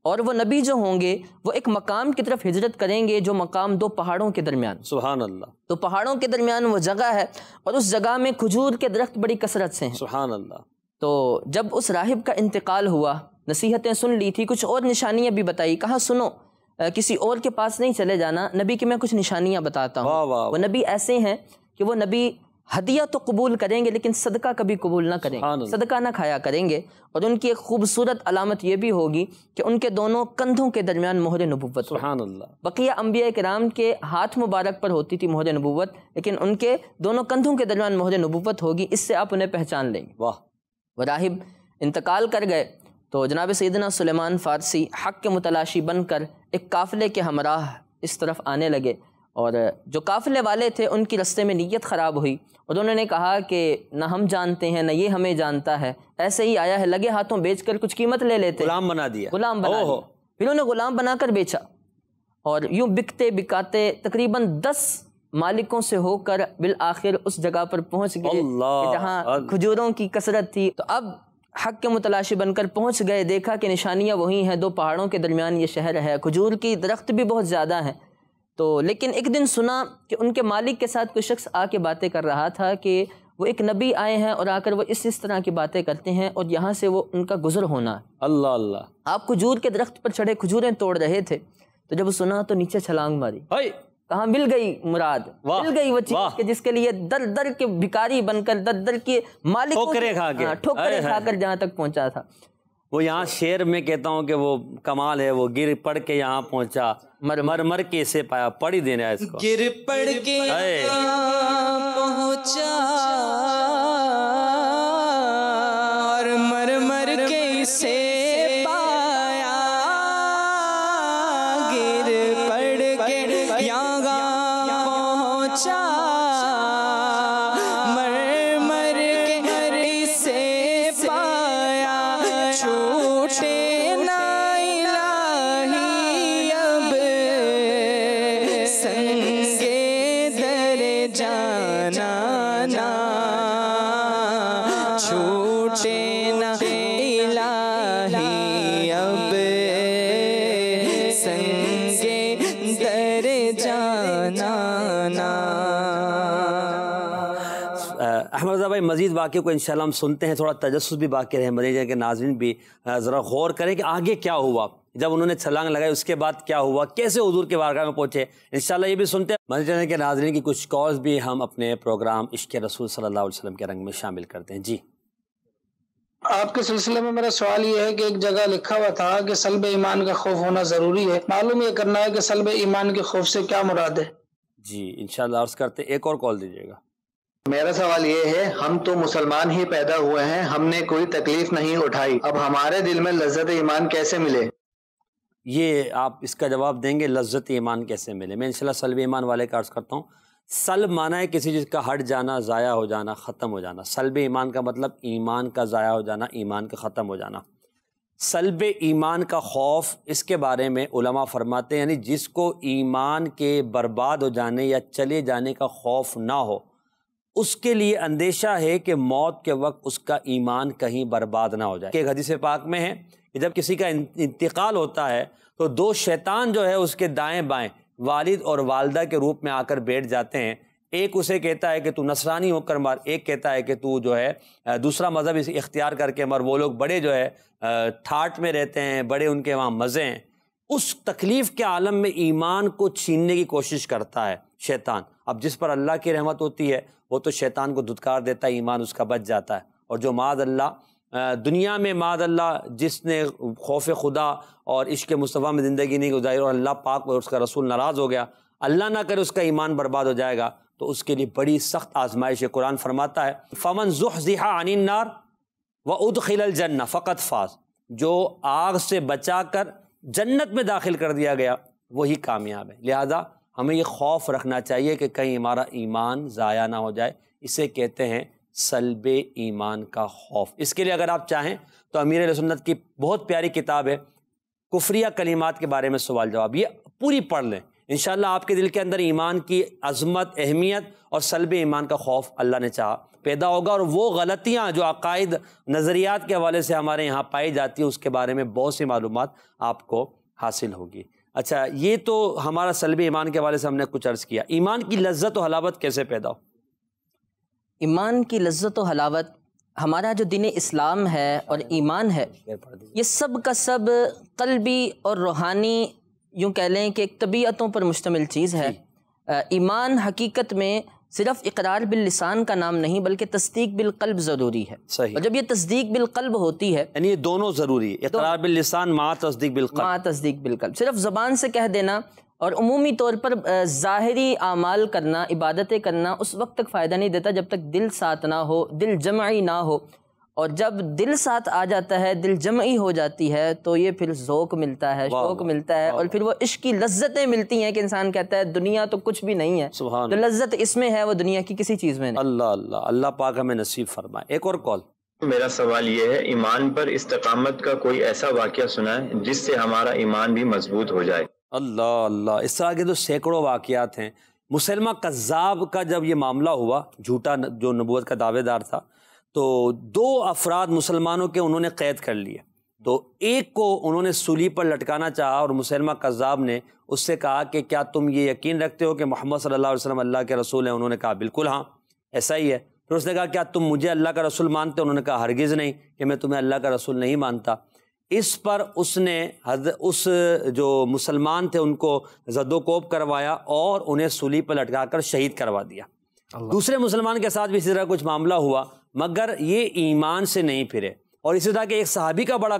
اور وہ نبی جو ہوں گے وہ ایک مقام کی طرف ہجرت کریں گے جو مقام دو پہاڑوں کے درمیان، سبحان اللہ، تو پہاڑوں کے درمیان وہ جگہ ہے، اور اس جگہ میں کھجور کے درخت بڑی کثرت سے ہیں، سبحان اللہ۔ تو جب اس راہب کا انتقال ہوا، نصیحتیں سن لی تھی، کچھ اور نشانیاں بھی بتائی، کہا سنو، کسی اور کے پاس نہیں چلے جانا، نبی کی میں کچھ نشانیاں بتاتا ہوں۔ وہ نبی ایسے ہیں کہ وہ نبی ہدیہ تو قبول کریں گے لیکن صدقہ کبھی قبول نہ کریں گے، صدقہ نہ کھایا کریں گے، اور ان کی ایک خوبصورت علامت یہ بھی ہوگی کہ ان کے دونوں کندھوں کے درمیان مہر نبوت، سبحان اللہ۔ بقیہ انبیاء کرام کے ہاتھ مبارک پر ہوتی تھی مہر نبوت، لیکن ان کے دونوں کندھوں کے درمیان مہر نبوت ہوگی، اس سے آپ انہیں پہچان لیں گے۔ وہ راہب انتقال کر گئے تو جناب سیدنا سلیمان فارسی حق کے متلاشی بن کر ایک قافلے کے ہمراہ اس طرف آنے لگے، اور جو قافلے والے تھے ان کی رستے میں نیت خراب ہوئی، اور انہوں نے کہا کہ نہ ہم جانتے ہیں نہ یہ ہمیں جانتا ہے، ایسے ہی آیا ہے، لگے ہاتھوں بیچ کر کچھ قیمت لے لیتے، غلام بنا دیا، غلام بنا دیا، پھر انہوں نے غلام بنا کر بیچا، اور یوں بکتے بکاتے تقریباً 10 مالکوں سے ہو کر بالآخر اس جگہ پر پہنچ گئے جہاں کھجوروں کی کثرت تھی۔ تو اب حق کے متلاشی بن کر پہنچ گئے، دیکھا کہ نشانیاں وہی ہیں، دو پہاڑوں کے درمیان یہ شہر ہے، کھجور کی درخت بھی بہت زیادہ ہیں۔ تو لیکن ایک دن سنا کہ ان کے مالک کے ساتھ کوئی شخص آ کے باتیں کر رہا تھا کہ وہ ایک نبی آئے ہیں اور آ کر وہ اس طرح کی باتیں کرتے ہیں، اور یہاں سے وہ ان کا گزر ہونا ہے۔ اللہ اللہ، آپ کھجور کے درخت پر چڑھے کھجوریں توڑ رہے تھے، تو جب وہ سنا تو نیچے چھلانگ ماری، کہاں مل گئی مراد، مل گئی وہ چیز کہ جس کے لیے در در کے بھکاری بن کر در در کے مالک ٹھوکریں کھا کر جہاں تک پہنچا تھا۔ وہ یہاں شعر میں کہتا ہوں کہ وہ کمال ہے، وہ گر پڑ کے یہاں پہنچا، مر کے اسے پایا، پڑھ ہی دینا ہے اس کو، گر پڑ کے پہنچا اور مر مر کے اسے پایا، گر پڑ کے یہاں پہنچا، مر مر کے اسے پایا، چھوٹے نہ الہی اب سنگے در جانا نا، چھوٹے نہ الہی اب سنگے در جانا نا۔ احمد رضا بھائی، مزید واقعے کو انشاءاللہ ہم سنتے ہیں، تھوڑا تجسس بھی باقی رہے، مدینہ کے ناظرین بھی ذرا غور کریں کہ آگے کیا ہوا، جب انہوں نے چھلانگ لگائی اس کے بعد کیا ہوا، کیسے حضور کے بارگاہ میں پہنچے، انشاءاللہ یہ بھی سنتے ہیں۔ مدینہ کے ناظرین کی کچھ کالز بھی ہم اپنے پروگرام عشق رسول صلی اللہ علیہ وسلم کے رنگ میں شامل کرتے ہیں۔ جی آپ کے سلسلے میں میرا سوال یہ ہے کہ ایک جگہ لکھا ہوا تھا کہ سلب ایمان کا خوف ہونا ضروری ہے، معلوم یہ کرنا ہے کہ سلب ایمان کے خوف سے کیا مراد ہے؟ جی انشاءاللہ عرض کرتے، ایک اور کال دیجیے گا۔ میرا سوال یہ ہے، ہم تو مسلمان ہی پیدا ہوئے ہیں، ہم نے کوئی تکلیف نہیں اٹھائی، اب ہمارے دل میں لذت ایمان کیسے ملے؟ یہ آپ اس کا جواب دیں گے لذت ایمان کیسے ملے؟ میں انشاءاللہ سلب ایمان والے کا عرض کرتا ہوں۔ سلب معنی ہے کسی چیز کا ہٹ جانا، ضائع ہو جانا، ختم ہو جانا۔ سلب ایمان کا مطلب ایمان کا ضائع ہو جانا، ایمان کا ختم ہو جانا۔ سلب ایمان کا خوف، اس کے بارے میں علماء فرماتے ہیں یعنی جس کو ایمان کے برباد ہو جانے یا چلے جانے کا خوف نہ ہو، اس کے لیے اندیشہ ہے کہ موت کے وقت اس کا ایمان کہیں برباد نہ ہو جائے۔ کہ ایک حدیث پاک میں ہے کہ جب کسی کا انتقال ہوتا ہے تو دو شیطان جو ہے اس کے دائیں بائیں والد اور والدہ کے روپ میں آ کر بیٹھ جاتے ہیں۔ ایک اسے کہتا ہے کہ تو نصرانی ہو کر مر، ایک کہتا ہے کہ تو جو ہے دوسرا مذہب اختیار کر کے مر۔ وہ لوگ بڑے جو ہے ٹھاٹ میں رہتے ہیں، بڑے ان کے وہاں مزے ہیں۔ اس تکلیف کے عالم میں ایمان کو چھیننے کی کوشش کرتا ہے شیطان۔ اب جس پر اللہ کی رحمت ہوتی ہے وہ تو شیطان کو دھتکار دیتا ہے، ایمان اس کا بچ جاتا ہے۔ اور جو معاذ اللہ دنیا میں معاذ اللہ جس نے خوف خدا اور عشق مصطفیٰ میں زندگی نہیں گزاری اور اللہ پاک اور اس کا رسول ناراض ہو گیا، اللہ نہ کرے اس کا ایمان برباد ہو جائے گا، تو اس کے لیے بڑی سخت آزمائش ہے۔ قرآن فرماتا ہے فَمَنْ زُحْزِحَ عَنِ النَّارِ وَأُدْخِلَ الْجَنَّةَ فَقَدْ فَازَ، جو آگ سے بچا کر جنت میں داخل کر دیا گیا وہی کامیاب ہے۔ لہذا ہمیں یہ خوف رکھنا چاہیے کہ کہیں ہمارا ایمان ضائع نہ ہو جائے۔ اسے کہتے ہیں سلب ایمان کا خوف۔ اس کے لیے اگر آپ چاہیں تو امیر اہل سنت کی بہت پیاری کتاب ہے کفریہ کلمات کے بارے میں سوال جواب، یہ پوری پڑھ لیں، انشاءاللہ آپ کے دل کے اندر ایمان کی عظمت، اہمیت اور سلب ایمان کا خوف اللہ نے چاہا پیدا ہوگا، اور وہ غلطیاں جو عقائد نظریات کے حوالے سے ہمارے یہاں پائی جاتی ہیں اس کے بارے میں بہت سی معلومات آپ کو حاصل ہوگی۔ اچھا، یہ تو ہمارا سلب ایمان کے حوالے سے ہم نے کچھ عرض کیا۔ ایمان کی لذت و حلاوت کیسے پیدا ہو؟ ایمان کی لذت و حلاوت، ہمارا جو دین اسلام ہے اور ایمان ہے یہ سب کا سب قلبی اور روحانی، یوں کہہ لیں کہ ایک طبیعتوں پر مشتمل چیز ہے۔ ایمان حقیقت میں صرف اقرار باللسان کا نام نہیں بلکہ تصدیق بالقلب ضروری ہے۔ صحیح۔ اور جب یہ تصدیق بالقلب ہوتی ہے، یعنی یہ دونوں ضروری ہے، اقرار باللسان مع تصدیق بالقلب۔ مع تصدیق بالقلب، صرف زبان سے کہہ دینا اور عمومی طور پر ظاہری اعمال کرنا، عبادتیں کرنا اس وقت تک فائدہ نہیں دیتا جب تک دل ساتھ نہ ہو، دل جمعی نہ ہو۔ اور جب دل ساتھ آ جاتا ہے، دل جمعی ہو جاتی ہے، تو یہ پھر ذوق ملتا ہے، شوق ملتا ہے، اور پھر وہ عشق کی لذتیں ملتی ہیں کہ انسان کہتا ہے دنیا تو کچھ بھی نہیں ہے، تو لذت اس میں ہے، وہ دنیا کی کسی چیز میں نہیں۔ اللہ اللہ، اللہ پاک ہمیں نصیب فرمائے۔ ایک اور کال۔ میرا سوال یہ ہے، ایمان پر استقامت کا کوئی ایسا واقعہ سنا ہے جس سے ہمارا ایمان بھی مضبوط ہو جائے؟ اللہ اللہ، اس طرح کے تو سینکڑوں واقعات ہیں۔ مسلمہ کذاب کا جب یہ معاملہ ہوا، جھوٹا جو نبوت کا دعوے دار تھا، تو دو افراد مسلمانوں کے انہوں نے قید کر لیے۔ تو ایک کو انہوں نے سولی پر لٹکانا چاہا اور مسلمہ کذاب نے اس سے کہا کہ کیا تم یہ یقین رکھتے ہو کہ محمد صلی اللہ علیہ وسلم اللہ کے رسول ہیں؟ انہوں نے کہا بالکل ہاں، ایسا ہی ہے۔ پھر اس نے کہا کیا تم مجھے اللہ کا رسول مانتے ہو؟ انہوں نے کہا ہرگز نہیں کہ میں تمہیں اللہ کا رسول نہیں مانتا۔ اس پر اس نے اس جو مسلمان تھے ان کو زد و کوب کروایا اور انہیں سولی پر لٹکا کر شہید کروا دیا۔ دوسرے مسلمان کے ساتھ بھی اسی طرح کچھ معاملہ ہوا، مگر یہ ایمان سے نہیں پھرے۔ اور اسی طرح کہ ایک صحابی کا بڑا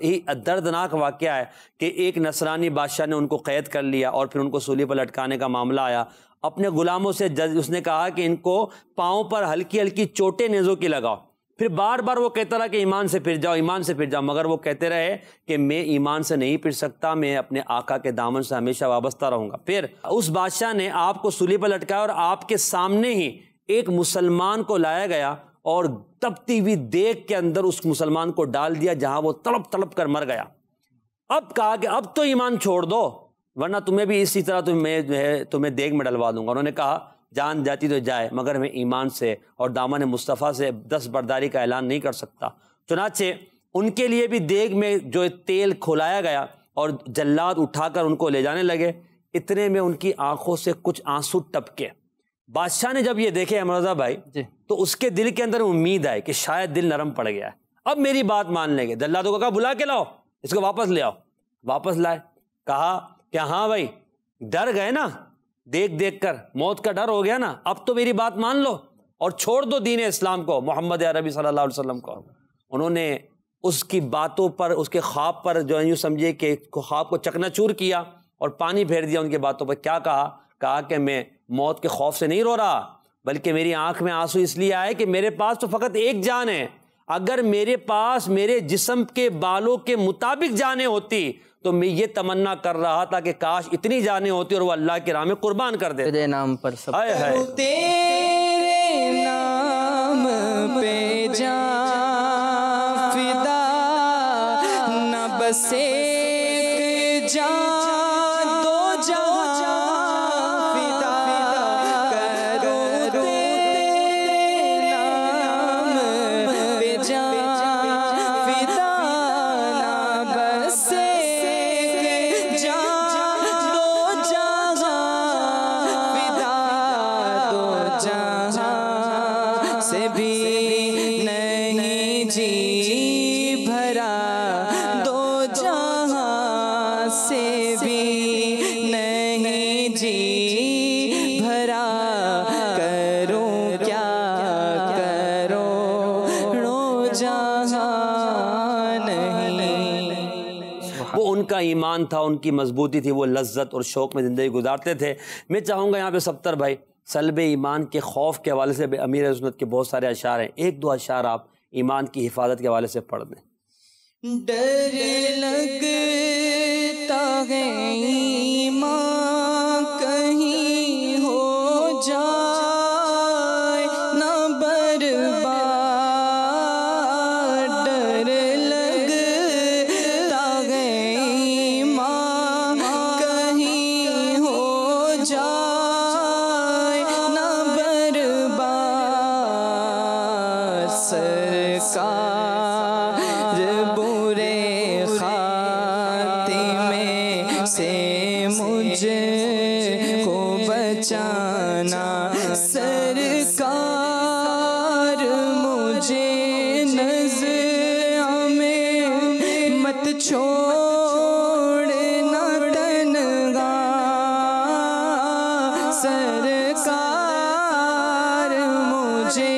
ہی دردناک واقعہ ہے کہ ایک نصرانی بادشاہ نے ان کو قید کر لیا اور پھر ان کو سولی پر لٹکانے کا معاملہ آیا۔ اپنے غلاموں سے اس نے کہا کہ ان کو پاؤں پر ہلکی ہلکی چوٹیں نیزوں کی لگاؤ۔ پھر بار بار وہ کہتا رہا کہ ایمان سے پھر جاؤ، ایمان سے پھر جاؤ، مگر وہ کہتے رہے کہ میں ایمان سے نہیں پھر سکتا، میں اپنے آقا کے دامن سے ہمیشہ وابستہ رہوں گا۔ پھر اس بادشاہ نے آپ کو سولی پر لٹکایا اور آپ کے سامنے ہی ایک مسلمان کو لایا گیا اور تپتی ہوئی دیگ کے اندر اس مسلمان کو ڈال دیا جہاں وہ تڑپ تڑپ کر مر گیا۔ اب کہا کہ اب تو ایمان چھوڑ دو ورنہ تمہیں بھی اسی طرح تمہیں دیگ میں ڈلوا دوں گا۔ انہوں نے کہا جان جاتی تو جائے مگر میں ایمان سے اور دامن مصطفیٰ سے دست برداری کا اعلان نہیں کر سکتا۔ چنانچہ ان کے لیے بھی دیگ میں جو تیل کھولایا گیا اور جلاد اٹھا کر ان کو لے جانے لگے۔ اتنے میں ان کی آنکھوں سے کچھ آنسو ٹپکے۔ بادشاہ نے جب یہ دیکھے امرزا بھائی تو اس کے دل کے اندر امید آئی کہ شاید دل نرم پڑ گیا ہے، اب میری بات مان لیں گے۔ جلادوں کو کہا بلا کے لاؤ، اس کو واپس لے آؤ۔ واپس لائے، کہا کہ ہاں بھائی ڈر گئے نا، دیکھ کر موت کا ڈر ہو گیا نا، اب تو میری بات مان لو اور چھوڑ دو دین اسلام کو، محمد عربی صلی اللہ علیہ وسلم کو۔ انہوں نے اس کی باتوں پر، اس کے خواب پر جو ہے یوں سمجھے کہ خواب کو چکنا چور کیا اور پانی پھیر دیا ان کی باتوں پر. کیا کہا کہ میں موت کے خوف سے نہیں رو رہا، بلکہ میری آنکھ میں آنسو اس لیے آئے کہ میرے پاس تو فقط ایک جان ہے، اگر میرے پاس میرے جسم کے بالوں کے مطابق جانیں ہوتی تو میں یہ تمنا کر رہا تھا کہ کاش اتنی جانیں ہوتی اور وہ اللہ کی راہ میں قربان کر دے. تیرے نام پر سب تیرے نام پہ جان فدا، نہ بس ایک جان دو جہاں فدا کرو تیرے نام پہ جان فدا، نہ بس ایک جان دو جہاں فدا، دو جہاں سے بھی نہیں جی بھرا، دو جہاں سے بھی نہیں جی بھرا، کروں کیا کرو رو جہاں نہیں. وہ ان کا ایمان تھا، ان کی مضبوطی تھی، وہ لذت اور شوق میں زندگی گزارتے تھے. میں چاہوں گا یہاں پہ ستر بھائی سلب ایمان کے خوف کے حوالے سے امیر سنت کے بہت سارے اشعار ہیں، ایک دو اشعار آپ ایمان کی حفاظت کے حوالے سے پڑھ دیں. ڈر لگتا ہے ایمان کہیں ہو جائے نہ برباد، ڈر لگتا ہے ایمان کہیں ہو جائے نہ برباد، سرکار برے خاتمے سے مجھ کو بچانا، سرکار مجھے نظر میں مت چھوڑنا تنہا، سرکار مجھے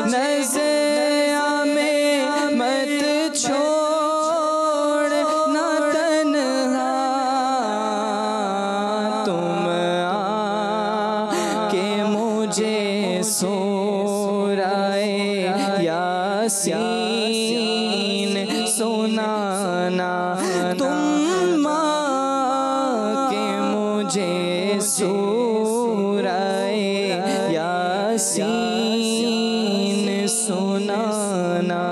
نظر میں مت چھوڑنا تنہا، تم آ کے مجھے سورہ یاسین سنانا، تم آ کے مجھے سورہ یاسین سنانا.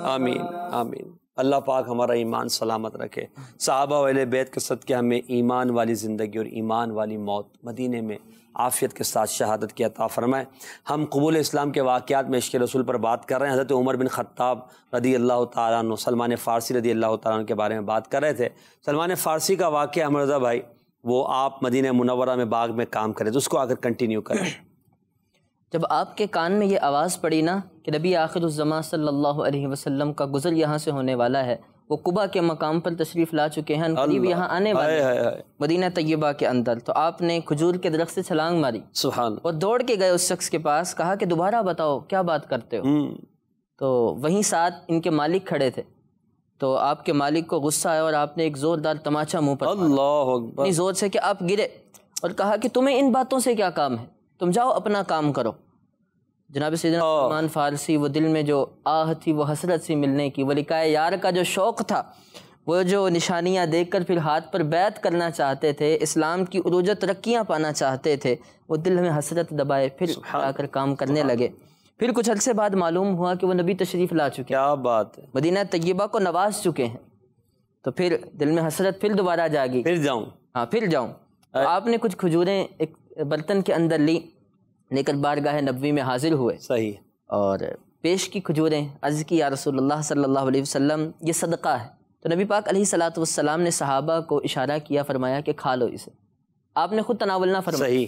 آمین آمین. اللہ پاک ہمارا ایمان سلامت رکھے. صحابہ و اہل بیت کے صدقے ہمیں ایمان والی زندگی اور ایمان والی موت مدینے میں عافیت کے ساتھ شہادت کی عطا فرمائے. ہم قبول اسلام کے واقعات میں عشق رسول پر بات کر رہے ہیں. حضرت عمر بن خطاب رضی اللہ تعالیٰ عنہ، سلمان فارسی رضی اللہ تعالیٰ عنہ کے بارے میں بات کر رہے تھے. سلمان فارسی کا واقعہ ہم رضا بھائی، وہ آپ مدینہ منورہ میں باغ میں کام کرے تو اس کو آ کر کنٹینیو کریں. جب آپ کے کان میں یہ آواز پڑی نا کہ نبی آخر الزماں صلی اللہ علیہ وسلم کا گزر یہاں سے ہونے والا ہے، وہ قبا کے مقام پر تشریف لا چکے ہیں، قریب یہاں آنے والے ہیں مدینہ طیبہ کے اندر، تو آپ نے کھجور کے درخت سے چھلانگ ماری سبحان، اور دوڑ کے گئے اس شخص کے پاس، کہا کہ دوبارہ بتاؤ کیا بات کرتے ہو. تو وہیں ساتھ ان کے مالک کھڑے تھے، تو آپ کے مالک کو غصہ آیا اور آپ نے ایک زوردار تماچا منہ پر اللہ اکبر اتنی زور سے کہ آپ گرے، اور کہا کہ تمہیں ان باتوں سے کیا کام ہے، تم جاؤ اپنا کام کرو. جناب سیدنا سلمان فارسی، وہ دل میں جو آہ تھی، وہ حسرت سی ملنے کی، وہ لقائے یار کا جو شوق تھا، وہ جو نشانیاں دیکھ کر پھر ہاتھ پر بیعت کرنا چاہتے تھے، اسلام کی عروج و ترقیاں پانا چاہتے تھے، وہ دل میں حسرت دبائے پھر آ کر کام کرنے لگے. پھر کچھ عرصے بعد معلوم ہوا کہ وہ نبی تشریف لا چکے، کیا بات ہے، مدینہ طیبہ کو نواز چکے ہیں. تو پھر دل میں حسرت پھر دوبارہ جاگی، پھر جاؤں. تو آپ نے کچھ کھجوریں ایک برتن کے اندر لی، لے کر بارگاہ نبوی میں حاضر ہوئے. صحیح. اور پیش کی کھجوریں، عرض کی یا رسول اللہ صلی اللہ علیہ وسلم یہ صدقہ ہے. تو نبی پاک علیہ الصلوۃ والسلام نے صحابہ کو اشارہ کیا، فرمایا کہ کھا لو اسے. آپ نے خود تناول نہ فرمایا. صحیح.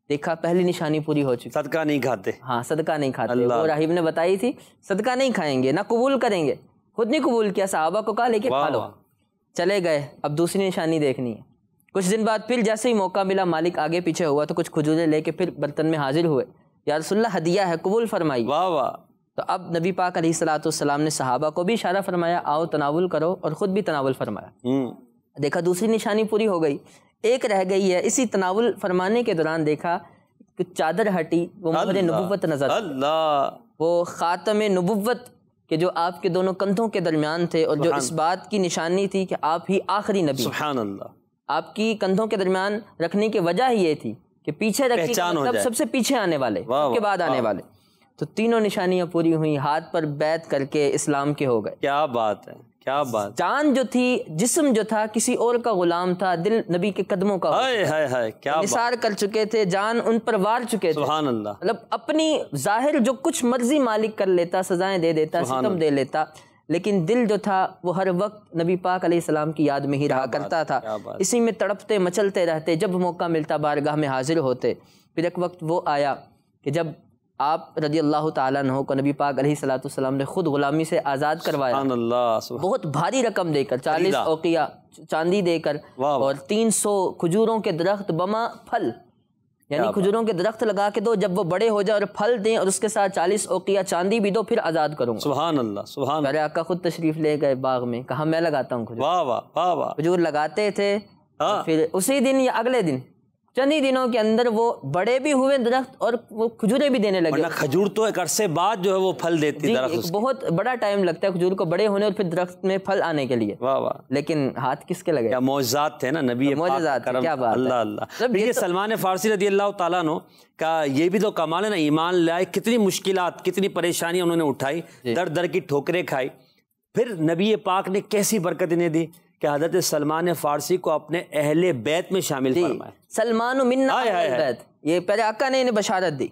دیکھا پہلی نشانی پوری ہو چکی، صدقہ نہیں کھاتے. ہاں صدقہ نہیں کھاتے. وہ راہب نے بتائی تھی صدقہ نہیں کھائیں گے، نہ قبول کریں گے، خود نہیں قبول کیا، صحابہ کو کہا لے کے کھا لو. چلے گئے، اب دوسری نشانی دیکھنی ہے. کچھ دن بعد پھر جیسے ہی موقع ملا، مالک آگے پیچھے ہوا تو کچھ کھجوریں لے کے پھر برتن میں حاضر ہوئے. یا رسول اللہ ہدیہ ہے، قبول فرمائی. واہ واہ. تو اب نبی پاک علیہ الصلوۃ والسلام نے صحابہ کو بھی اشارہ فرمایا آؤ تناول کرو، اور خود بھی تناول فرمایا۔ دیکھا دوسری نشانی پوری ہو گئی، ایک رہ گئی ہے۔ اسی تناول فرمانے کے دوران دیکھا کہ چادر ہٹی، وہ مہر نبوت نظر اللہ، وہ خاتم نبوت کہ جو آپ کے دونوں کندھوں کے درمیان تھے، اور جو اس بات کی نشانی تھی کہ آپ ہی آخری نبی، سبحان اللہ، آپ کی کندھوں کے درمیان رکھنے کی وجہ ہی یہ تھی کہ پیچھے رکھنے کا مطلب سب سے پیچھے آنے والے، سب کے بعد آنے والے۔ تو تینوں نشانیاں پوری ہوئیں، ہاتھ پر بیعت کر کے اسلام کے ہو گئے۔ کیا بات ہے، کیا بات۔ جان جو تھی، جسم جو تھا کسی اور کا غلام تھا، دل نبی کے قدموں کا، کیا نثار کر چکے تھے، جان ان پر وار چکے تھے۔ سبحان اللہ، مطلب اپنی ظاہر جو کچھ مرضی مالک کر لیتا، سزائیں دے دیتا، ستم دے لیتا، لیکن دل جو تھا وہ ہر وقت نبی پاک علیہ السلام کی یاد میں ہی رہا کرتا تھا، اسی میں تڑپتے مچلتے رہتے، جب موقع ملتا بارگاہ میں حاضر ہوتے۔ پھر ایک وقت وہ آیا کہ جب آپ رضی اللہ تعالیٰ عنہ کو نبی پاک علیہ الصلوۃ والسلام نے خود غلامی سے آزاد کروایا، بہت بھاری رقم دے کر، 40 اوقیہ چاندی دے کر، اور 300 کھجوروں کے درخت بما پھل، یعنی کھجوروں کے درخت لگا کے دو، جب وہ بڑے ہو جائے اور پھل دیں، اور اس کے ساتھ 40 اوقیہ چاندی بھی دو، پھر آزاد کروں گا۔ سبحان اللہ، سبحان اللہ۔ میرے آقا خود تشریف لے گئے باغ میں، کہا میں لگاتا ہوں کھجور۔ واہ واہ واہ واہ، کھجور لگاتے تھے، پھر اسی دن یا اگلے دن چند ہی دنوں کے اندر وہ بڑے بھی ہوئے درخت، اور وہ کھجوریں بھی دینے لگے۔ کھجور تو ایک عرصے بعد جو ہے وہ پھل دیتی درخت، ایک بہت بڑا ٹائم لگتا ہے کھجور کو بڑے ہونے اور پھر درخت میں پھل آنے کے لیے۔ واہ واہ، لیکن ہاتھ کس کے لگے؟ کیا معجزات تھے نا نبی پاک، معجزات، کیا بات ہے۔ اللہ اللہ۔ یہ سلمان فارسی رضی اللہ تعالیٰ عنہ کا یہ بھی تو کمال ہے نا، ایمان لائے، کتنی مشکلات، کتنی پریشانیاں انہوں نے اٹھائی، در در کی ٹھوکریں کھائی، پھر نبی پاک نے کیسی برکت انہیں دی کہ حضرت سلمان فارسی کو اپنے اہل بیت میں شامل فرمایا۔ سلمان منا اہل البیت، یہ پہلے آقا نے انہیں بشارت دی،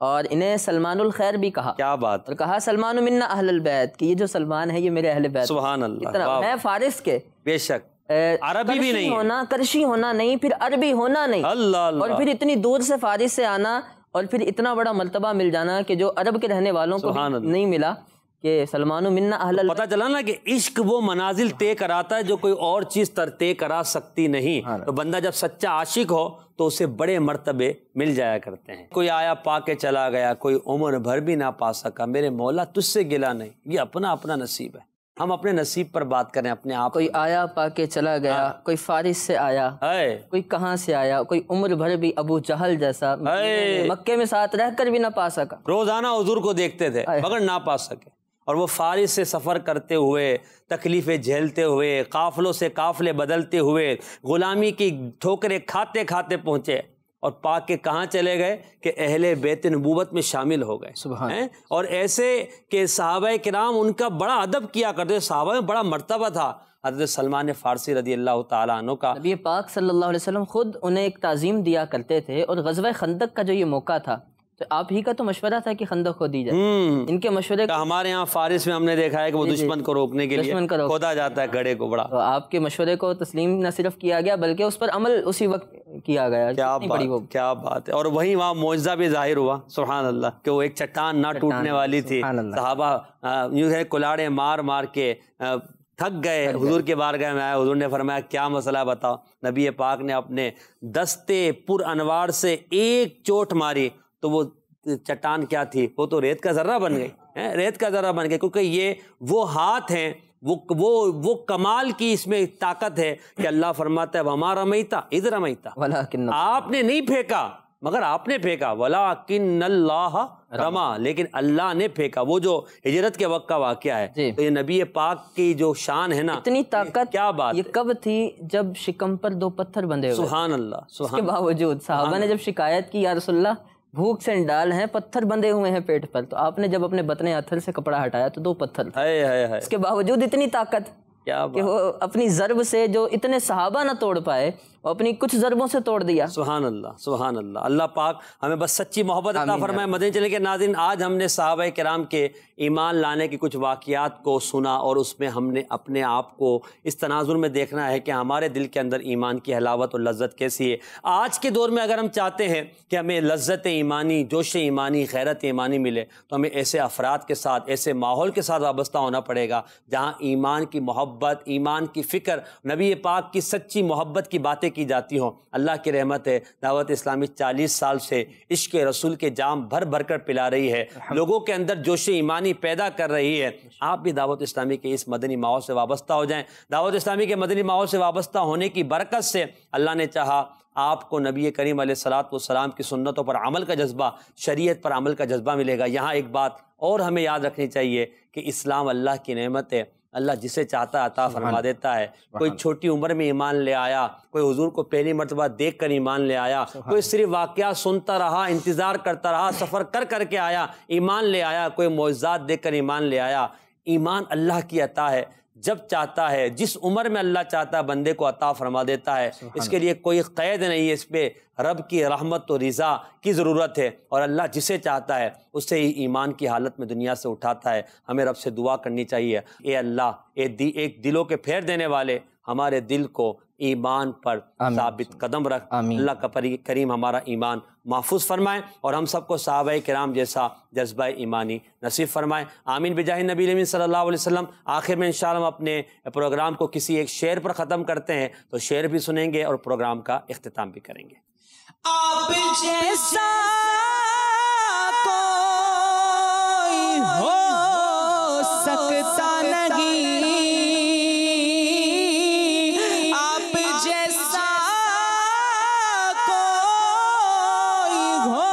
اور انہیں سلمان الخیر بھی کہا۔ کیا بات، اور کہا سلمان منا اہل البیت، کہ یہ جو سلمان ہے یہ میرے اہل بیت۔ سبحان اللہ، میں فارس کے، بے شک عربی بھی نہیں ہونا، کرشی ہونا نہیں، پھر عربی ہونا نہیں، اللہ، اور پھر اتنی دور سے فارس سے آنا، اور پھر اتنا بڑا مرتبہ مل جانا کہ جو عرب کے رہنے والوں کو نہیں ملا، کہ سلمان منا اہل البیت۔ پتہ چلا نا کہ عشق وہ منازل طے کراتا ہے جو کوئی اور چیز طے کرا سکتی نہیں۔ تو بندہ جب سچا عاشق ہو تو اسے بڑے مرتبے مل جایا کرتے ہیں۔ کوئی آیا پا کے چلا گیا، کوئی عمر بھر بھی نہ پا سکا، میرے مولا تجھ سے گلا نہیں، یہ اپنا اپنا نصیب ہے۔ ہم اپنے نصیب پر بات کریں، اپنے آپ۔ کوئی آیا پا کے چلا گیا، کوئی فارس سے آیا، کوئی کہاں سے آیا، کوئی عمر بھر بھی ابو جہل جیسا مکے میں ساتھ رہ کر بھی نہ پا سکا۔ روزانہ حضور کو دیکھتے تھے مگر نہ پا سکے، اور وہ فارس سے سفر کرتے ہوئے، تکلیفیں جھیلتے ہوئے، قافلوں سے قافلے بدلتے ہوئے، غلامی کی ٹھوکریں کھاتے کھاتے پہنچے، اور پا کے کہاں چلے گئے کہ اہل بیت نبوت میں شامل ہو گئے۔ سبحان، اور ایسے کہ صحابہ کرام ان کا بڑا ادب کیا کرتے، صحابہ میں بڑا مرتبہ تھا۔ حضرت سلمان فارسی رضی اللہ تعالیٰ عنہ کا، نبی پاک صلی اللہ علیہ وسلم خود انہیں ایک تعظیم دیا کرتے تھے، اور غزوہ خندق کا جو یہ موقع تھا، تو آپ ہی کا تو مشورہ تھا کہ خندق کھودی جائے، ان کے مشورے کا ہمارے یہاں فارس میں ہم نے دیکھا ہے کہ وہ دشمن کو روکنے کے لیے کھودا جاتا ہے گڑھے کو، بڑا تو آپ کے مشورے کو تسلیم نہ صرف کیا گیا بلکہ اس پر عمل اسی وقت کیا گیا۔ کیا بات ہے، اور وہیں وہاں معجزہ بھی ظاہر ہوا، سبحان اللہ، کہ وہ ایک چٹان نہ ٹوٹنے والی تھی، صحابہ یوں ہے کلاڑے مار مار کے تھک گئے، حضور کے بارگاہ میں آئے، حضور نے فرمایا کیا مسئلہ بتاؤ۔ نبی پاک نے اپنے دستے پر انوار سے ایک چوٹ ماری تو وہ چٹان کیا تھی، وہ تو ریت کا ذرہ بن گئی، ریت کا ذرہ بن گئی، کیونکہ یہ وہ ہاتھ ہیں، وہ کمال کی اس میں طاقت ہے کہ اللہ فرماتا ہے وَمَا رَمَيْتَ إِذْ رَمَيْتَ، آپ نے نہیں پھینکا مگر آپ نے پھینکا، وَلَٰكِنَّ اللَّهَ رَمَا، لیکن اللہ نے پھینکا۔ وہ جو ہجرت کے وقت کا واقعہ ہے، تو یہ نبی پاک کی جو شان ہے نا، اتنی طاقت، کیا بات، یہ کب تھی جب شکم پر 2 پتھر بندھے ہوئے، سبحان اللہ، اس کے باوجود صحابہ نے جب شکایت کی یا رسول اللہ بھوک سے ڈال ہیں، پتھر بندھے ہوئے ہیں پیٹ پر، تو آپ نے جب اپنے بطن اتھر سے کپڑا ہٹایا تو 2 پتھر تھے، اس کے باوجود اتنی طاقت کہ وہ اپنی ضرب سے جو اتنے صحابہ نہ توڑ پائے، وہ اپنی کچھ ضربوں سے توڑ دیا۔ سبحان اللہ، سبحان اللہ۔ اللہ پاک ہمیں بس سچی محبت عطا فرمائے۔ مدنی چینل کے ناظرین، آج ہم نے صحابہ کرام کے ایمان لانے کی کچھ واقعات کو سنا، اور اس میں ہم نے اپنے آپ کو اس تناظر میں دیکھنا ہے کہ ہمارے دل کے اندر ایمان کی حلاوت اور لذت کیسی ہے۔ آج کے دور میں اگر ہم چاہتے ہیں کہ ہمیں لذت ایمانی، جوش ایمانی، غیرت ایمانی ملے، تو ہمیں ایسے افراد کے ساتھ، ایسے ماحول کے ساتھ وابستہ ہونا پڑے گا جہاں ایمان کی محبت، ایمان کی فکر، نبی پاک کی سچی محبت کی باتیں کی جاتی ہوں۔ اللہ کی رحمت ہے، دعوت اسلامی 40 سال سے عشق رسول کے جام بھر بھر کر پلا رہی ہے، لوگوں کے اندر جوش ایمانی پیدا کر رہی ہے۔ آپ بھی دعوت اسلامی کے اس مدنی ماحول سے وابستہ ہو جائیں۔ دعوت اسلامی کے مدنی ماحول سے وابستہ ہونے کی برکت سے اللہ نے چاہا آپ کو نبی کریم علیہ الصلوۃ والسلام کی سنتوں پر عمل کا جذبہ، شریعت پر عمل کا جذبہ ملے گا۔ یہاں ایک بات اور ہمیں یاد رکھنی چاہیے کہ اسلام اللہ کی نعمت ہے، اللہ جسے چاہتا ہے عطا فرما دیتا ہے۔ کوئی چھوٹی عمر میں ایمان لے آیا، کوئی حضور کو پہلی مرتبہ دیکھ کر ایمان لے آیا، کوئی صرف واقعات سنتا رہا، انتظار کرتا رہا، سفر کر کے آیا، ایمان لے آیا، کوئی معجزات دیکھ کر ایمان لے آیا۔ ایمان اللہ کی عطا ہے، جب چاہتا ہے، جس عمر میں اللہ چاہتا ہے بندے کو عطا فرما دیتا ہے۔ اس کے لیے کوئی قید نہیں ہے، اس پہ رب کی رحمت و رضا کی ضرورت ہے، اور اللہ جسے چاہتا ہے اسے ہی ایمان کی حالت میں دنیا سے اٹھاتا ہے۔ ہمیں رب سے دعا کرنی چاہیے، اے اللہ ایک دلوں کے پھیر دینے والے، ہمارے دل کو ایمان پر ثابت قدم رکھ۔ اللہ کا کریم ہمارا ایمان محفوظ فرمائے اور ہم سب کو صحابہ کرام جیسا جذبہ ایمانی نصیب فرمائے۔ آمین بجاہ نبی امین صلی اللہ علیہ وسلم۔ آخر میں انشاءاللہ ہم اپنے پروگرام کو کسی ایک شعر پر ختم کرتے ہیں، تو شعر بھی سنیں گے اور پروگرام کا اختتام بھی کریں گے۔ آپ جیسا کوئی ہو سکتا نہیں، آپ جیسا کوئی ہو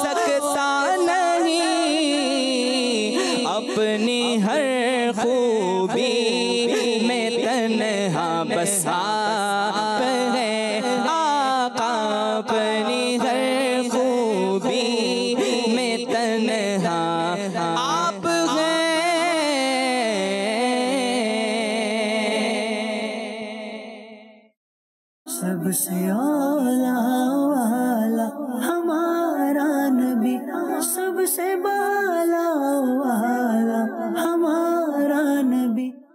سکتا نہیں، اپنی ہر خوبی میں تنہا بسا ہے آقا، اپنی ہر خوبی میں تنہا آپ ہیں۔ سب سے اولا والا ہمارا نبی، سب سے